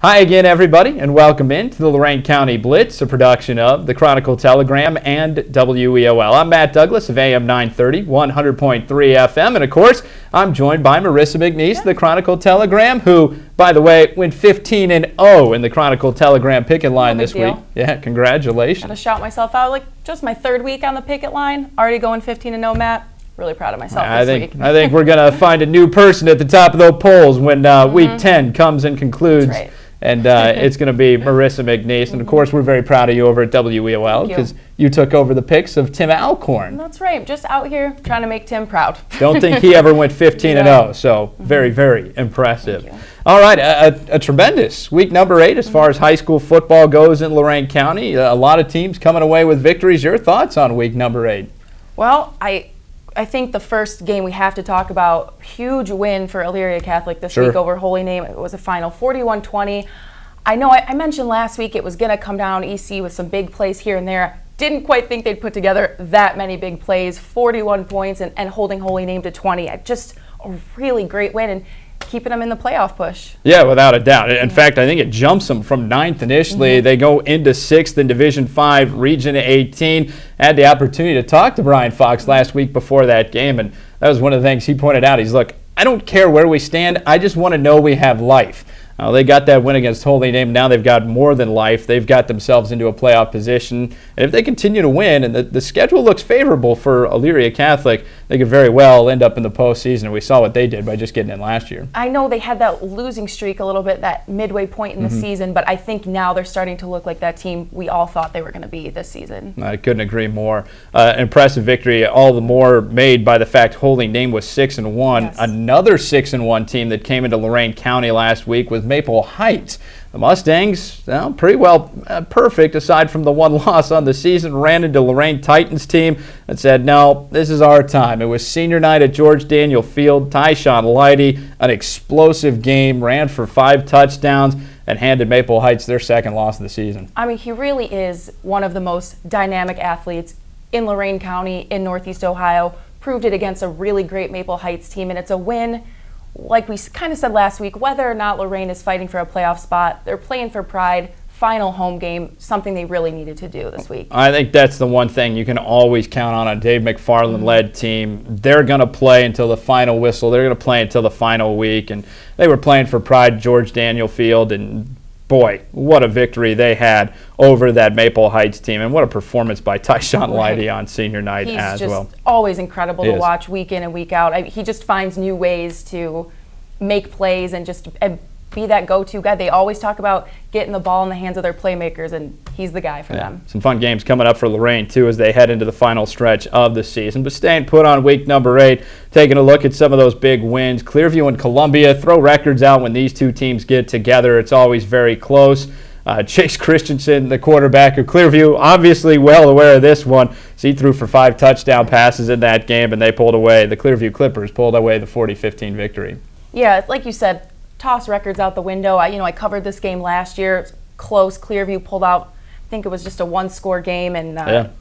Hi again, everybody, and welcome in to the Lorain County Blitz, a production of the Chronicle Telegram and WEOL. I'm Matt Douglas of AM 930, 100.3 FM, and of course, I'm joined by Marissa McNees of the Chronicle Telegram, who, by the way, went 15-0 in the Chronicle Telegram picket line this week. Yeah, congratulations. Gotta shout myself out, like just my third week on the picket line, already going 15-0, Matt. Really proud of myself this week. I think we're going to find a new person at the top of those polls when week 10 comes and concludes. That's right. And it's going to be Marissa McNees. And, of course, we're very proud of you over at WEOL because you took over the picks of Tim Alcorn. That's right. Just out here trying to make Tim proud. Don't think he ever went 15-0, so very, very impressive. All right, a tremendous week number 8 as far as high school football goes in Lorain County. A lot of teams coming away with victories. Your thoughts on week number 8? Well, I think the first game we have to talk about, huge win for Elyria Catholic this week over Holy Name. It was a final 41-20. I know I mentioned last week it was going to come down EC with some big plays here and there. Didn't quite think they'd put together that many big plays, 41 points and holding Holy Name to 20. Just a really great win and keeping them in the playoff push. Yeah, without a doubt. In fact, I think it jumps them from 9th initially. They go into 6th in Division 5, Region 18. I had the opportunity to talk to Brian Fox last week before that game, and that was one of the things he pointed out. He's like, I don't care where we stand. I just want to know we have life. They got that win against Holy Name. Now they've got more than life. They've got themselves into a playoff position. And if they continue to win, and the schedule looks favorable for Elyria Catholic, they could very well end up in the postseason. We saw what they did by just getting in last year. I know they had that losing streak a little bit, that midway point in the season, but I think now they're starting to look like that team we all thought they were going to be this season. I couldn't agree more. Impressive victory, all the more made by the fact Holy Name was 6-1. Yes. Another 6-1 team that came into Lorain County last week was Maple Heights. The Mustangs, pretty well perfect aside from the one loss on the season, ran into Lorain Titans team and said, no, this is our time. It was senior night at George Daniel Field. Tyshawn Leidy, an explosive game, ran for 5 touchdowns and handed Maple Heights their second loss of the season. I mean, he really is one of the most dynamic athletes in Lorain County, in Northeast Ohio. Proved it against a really great Maple Heights team, and it's a win. Like we kind of said last week, whether or not Lorain is fighting for a playoff spot, they're playing for pride. Final home game, something they really needed to do this week. I think that's the one thing you can always count on a Dave McFarland-led team. They're going to play until the final whistle. They're going to play until the final week. And they were playing for pride, George Daniel Field, and boy, what a victory they had over that Maple Heights team. And what a performance by Tyshawn Leidy on senior night as well. He's just always incredible to watch week in and week out. He just finds new ways to make plays and just be that go-to guy. They always talk about getting the ball in the hands of their playmakers, and he's the guy for them. Some fun games coming up for Lorain, too, as they head into the final stretch of the season. But staying put on week number 8, taking a look at some of those big wins. Clearview and Columbia throw records out when these two teams get together. It's always very close. Chase Christensen, the quarterback of Clearview, obviously well aware of this one. So he threw for 5 touchdown passes in that game, and they pulled away. The Clearview Clippers pulled away the 40-15 victory. Yeah, like you said, toss records out the window. I covered this game last year. It's close. Clearview pulled out, I think it was just a 1-score game. And,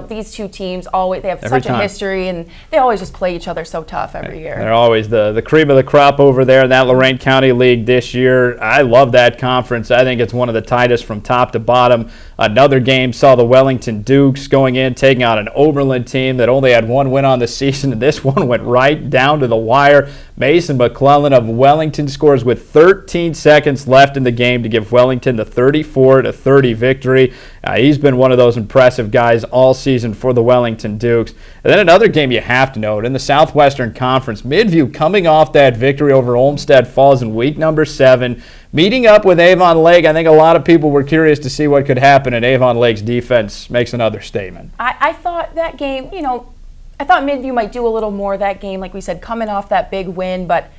these two teams, they have such a history, and they always just play each other so tough every year. They're always the cream of the crop over there in that Lorain County League this year. I love that conference. I think it's one of the tightest from top to bottom. Another game saw the Wellington Dukes going in, taking on an Oberlin team that only had 1 win on the season, and this one went right down to the wire. Mason McClellan of Wellington scores with 13 seconds left in the game to give Wellington the 34-30 victory. He's been one of those impressive guys all season for the Wellington Dukes. And then another game you have to note, in the Southwestern Conference, Midview coming off that victory over Olmsted Falls in week number 7, meeting up with Avon Lake. I think a lot of people were curious to see what could happen, and Avon Lake's defense makes another statement. I thought that game, I thought Midview might do a little more that game, like we said, coming off that big win, but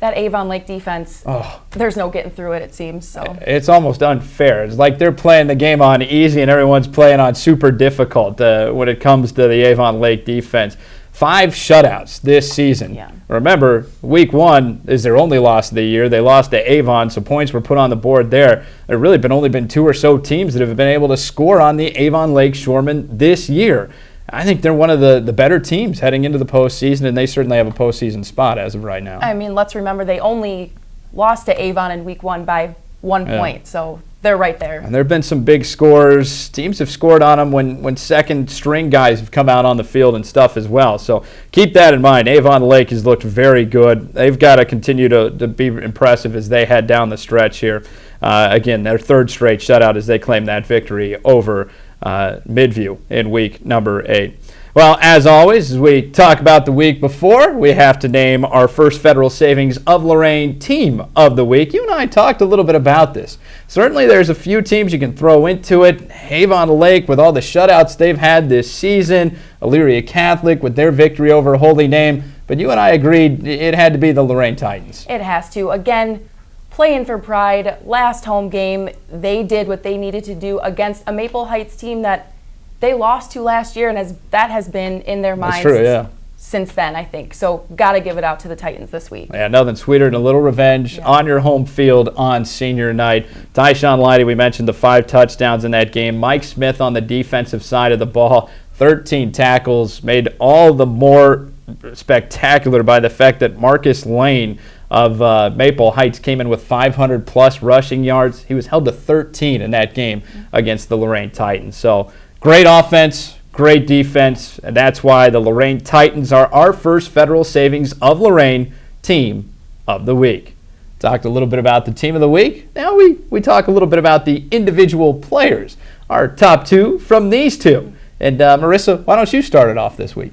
that Avon Lake defense, there's no getting through it, it seems. So it's almost unfair. It's like they're playing the game on easy and everyone's playing on super difficult when it comes to the Avon Lake defense. 5 shutouts this season. Yeah. Remember, week 1 is their only loss of the year. They lost to Avon, so points were put on the board there. There really only been 2 or so teams that have been able to score on the Avon Lake Shoremen this year. I think they're one of the better teams heading into the postseason, and they certainly have a postseason spot as of right now. I mean, let's remember they only lost to Avon in week 1 by 1 point. So they're right there. And there have been some big scores. Teams have scored on them when second-string guys have come out on the field and stuff as well. So keep that in mind. Avon Lake has looked very good. They've got to continue to be impressive as they head down the stretch here. Again, their third straight shutout as they claim that victory over Midview in week number 8. Well, as always, as we talk about the week before, we have to name our first Federal Savings of Lorain Team of the Week. You and I talked a little bit about this. Certainly there's a few teams you can throw into it. Avon Lake with all the shutouts they've had this season. Elyria Catholic with their victory over Holy Name. But you and I agreed it had to be the Lorain Titans. It has to. Again, playing for pride. Last home game, they did what they needed to do against a Maple Heights team that they lost to last year, and that has been in their minds since then, I think. So got to give it out to the Titans this week. Yeah, nothing sweeter than a little revenge on your home field on senior night. Tyshawn Leidy, we mentioned the 5 touchdowns in that game. Mike Smith on the defensive side of the ball, 13 tackles, made all the more spectacular by the fact that Marcus Lane of Maple Heights came in with 500-plus rushing yards. He was held to 13 in that game against the Lorain Titans. So great offense, great defense, and that's why the Lorain Titans are our first Federal Savings of Lorain Team of the Week. Talked a little bit about the Team of the Week. Now we talk a little bit about the individual players, our top 2 from these 2. And Marissa, why don't you start it off this week?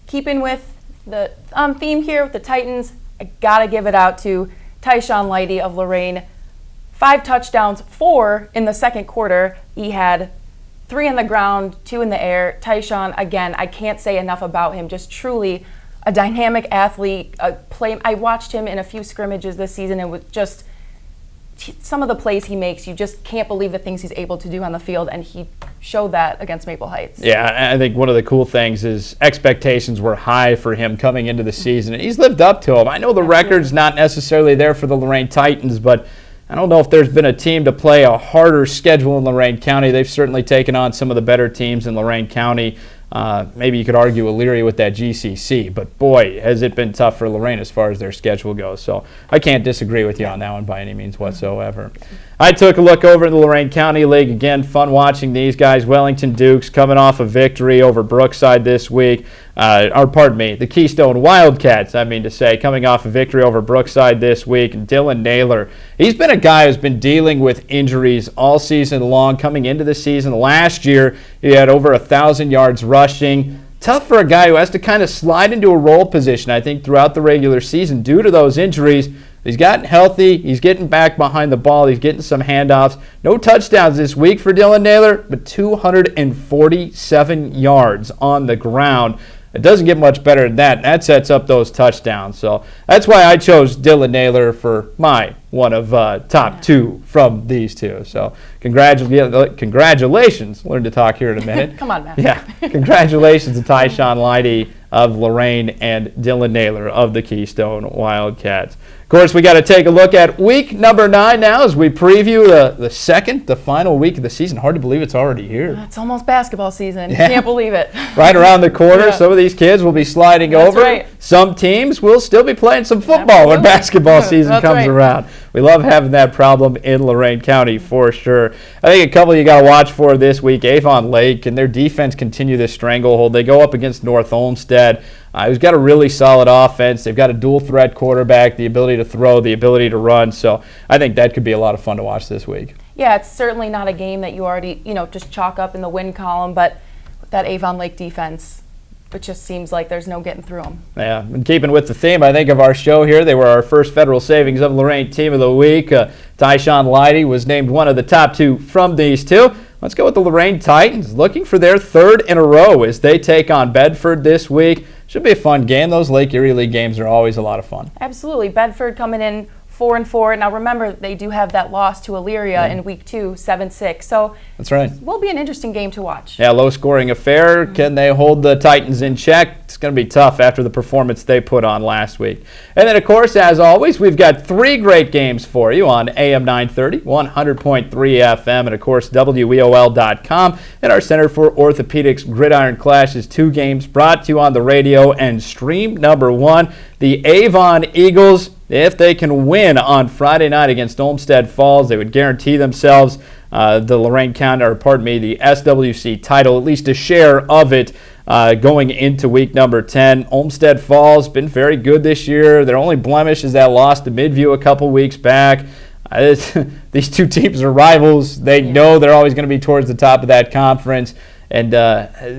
Keeping with the theme here with the Titans, I got to give it out to Tyshawn Leidy of Lorain. 5 touchdowns, 4 in the second quarter. He had 3 on the ground, 2 in the air. Tyshawn, again, I can't say enough about him. Just truly a dynamic athlete. I watched him in a few scrimmages this season, and with just some of the plays he makes, you just can't believe the things he's able to do on the field, and he showed that against Maple Heights. Yeah, I think one of the cool things is expectations were high for him coming into the season, and he's lived up to them. I know the record's not necessarily there for the Lorain Titans, but I don't know if there's been a team to play a harder schedule in Lorain County. They've certainly taken on some of the better teams in Lorain County. Maybe you could argue Elyria with that GCC, but boy, has it been tough for Lorain as far as their schedule goes. So I can't disagree with you on that one by any means whatsoever. I took a look over in the Lorain County League. Again, fun watching these guys. Wellington Dukes coming off a victory over Brookside this week. The Keystone Wildcats, coming off a victory over Brookside this week. And Dylan Naylor, he's been a guy who's been dealing with injuries all season long. Coming into the season last year, he had over 1,000 yards rushing. Tough for a guy who has to kind of slide into a role position, I think, throughout the regular season due to those injuries. He's gotten healthy. He's getting back behind the ball. He's getting some handoffs. No touchdowns this week for Dylan Naylor, but 247 yards on the ground. It doesn't get much better than that. That sets up those touchdowns. So that's why I chose Dylan Naylor for my one of top 2 from these 2. So congratulations. Learn to talk here in a minute. Come on, Matt. Yeah. Congratulations to Tyshawn Leidy of Lorain and Dylan Naylor of the Keystone Wildcats. Of course, we got to take a look at week number 9 now as we preview the final week of the season. Hard to believe it's already here. It's almost basketball season. Yeah. Can't believe it. Right around the corner. Yeah. Some of these kids will be sliding over. Right. Some teams will still be playing some football when basketball season comes around. We love having that problem in Lorain County for sure. I think a couple you got to watch for this week. Avon Lake and their defense continue this stranglehold. They go up against North Olmsted. Who's got a really solid offense. They've got a dual-threat quarterback, the ability to throw, the ability to run. So I think that could be a lot of fun to watch this week. Yeah, it's certainly not a game that you already, just chalk up in the win column, but with that Avon Lake defense, it just seems like there's no getting through them. Yeah, and keeping with the theme, I think, of our show here, they were our first Federal Savings of Lorain Team of the Week. Tyshawn Leidy was named one of the top 2 from these 2. Let's go with the Lorain Titans, looking for their 3rd in a row as they take on Bedford this week. Should be a fun game. Those Lake Erie League games are always a lot of fun. Absolutely. Bedford coming in 4-4. Now remember, they do have that loss to Elyria in week 2, 7-6. So that's right. It will be an interesting game to watch. Yeah, low-scoring affair. Can they hold the Titans in check? It's going to be tough after the performance they put on last week. And then, of course, as always, we've got 3 great games for you on AM 930, 100.3 FM, and, of course, WEOL.com. And our Center for Orthopedics Gridiron Clash is 2 games brought to you on the radio and stream. Number 1, the Avon Eagles If they can win on Friday night against Olmsted Falls, they would guarantee themselves the Lorain County, or pardon me, the SWC title, at least a share of it going into week number 10. Olmsted Falls been very good this year. Their only blemish is that loss to Midview a couple weeks back. These two teams are rivals. They know they're always going to be towards the top of that conference. And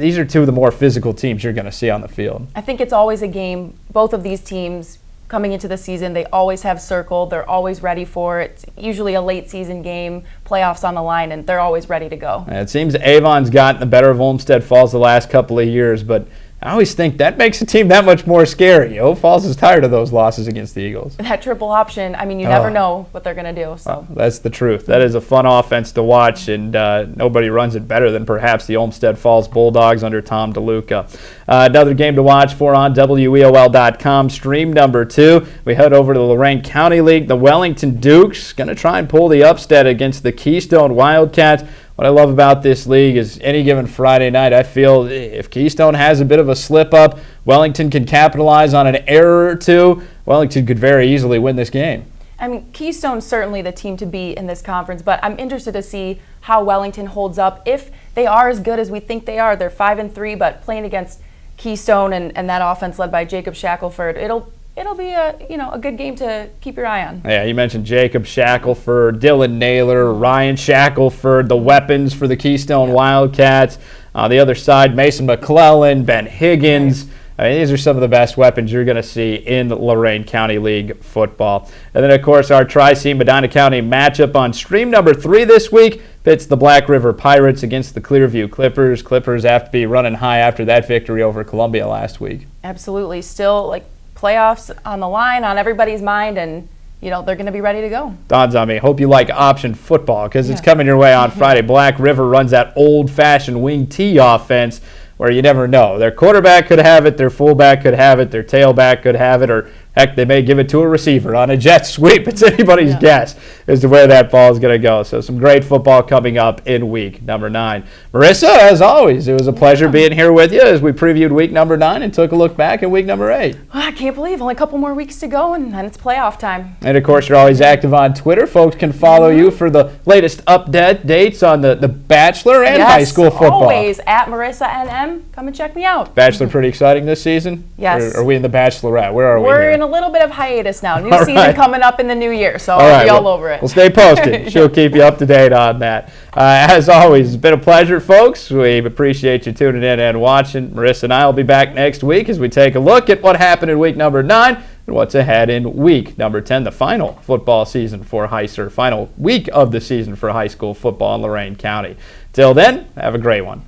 these are two of the more physical teams you're going to see on the field. I think it's always a game. Both of these teams coming into the season, they always have circled. They're always ready for it. It's usually a late season game, playoffs on the line, and they're always ready to go. And it seems Avon's gotten the better of Olmsted Falls the last couple of years, but I always think that makes a team that much more scary. Falls is tired of those losses against the Eagles. That triple option, I mean, you never know what they're going to do. So that's the truth. That is a fun offense to watch, and nobody runs it better than perhaps the Olmsted Falls Bulldogs under Tom DeLuca. Another game to watch for on WEOL.com. Stream number 2. We head over to the Lorain County League. The Wellington Dukes going to try and pull the upset against the Keystone Wildcats. What I love about this league is any given Friday night, I feel if Keystone has a bit of a slip-up, Wellington can capitalize on an error or two. Wellington could very easily win this game. I mean, Keystone's certainly the team to beat in this conference, but I'm interested to see how Wellington holds up. If they are as good as we think they are, they're 5-3, but playing against Keystone and that offense led by Jacob Shackelford, it'll be a good game to keep your eye on. Yeah, you mentioned Jacob Shackelford, Dylan Naylor, Ryan Shackelford, the weapons for the Keystone Wildcats. The other side, Mason McClellan, Ben Higgins. I mean, these are some of the best weapons you're going to see in Lorain County League football. And then, of course, our Tri-C Medina County matchup on stream number 3 this week pits the Black River Pirates against the Clearview Clippers. Clippers have to be running high after that victory over Columbia last week. Absolutely. Still, playoffs on the line, on everybody's mind, and they're going to be ready to go. Don's on me. Hope you like option football because it's coming your way on Friday. Black River runs that old-fashioned wing T offense where you never know. Their quarterback could have it, their fullback could have it, their tailback could have it, or heck, they may give it to a receiver on a jet sweep. It's anybody's guess as to where that ball is going to go. So some great football coming up in week number 9. Marissa, as always, it was a pleasure being here with you as we previewed week number 9 and took a look back at week number 8. I can't believe only a couple more weeks to go, and then it's playoff time. And, of course, you're always active on Twitter. Folks can follow you for the latest dates on the Bachelor and high school football. Always at Marissa NM. Come and check me out. Bachelor pretty exciting this season? Yes. Or are we in the Bachelorette? Where are we We're here? in a little bit of hiatus now. New season coming up in the new year, so All I'll be right, all over it. Well, stay posted. She'll keep you up to date on that. As always, it's been a pleasure, folks. We appreciate you tuning in and watching. Marissa and I will be back next week as we take a look at what happened in week number 9 and what's ahead in week number 10, the final football season for final week of the season for high school football in Lorain County. Till then, have a great one.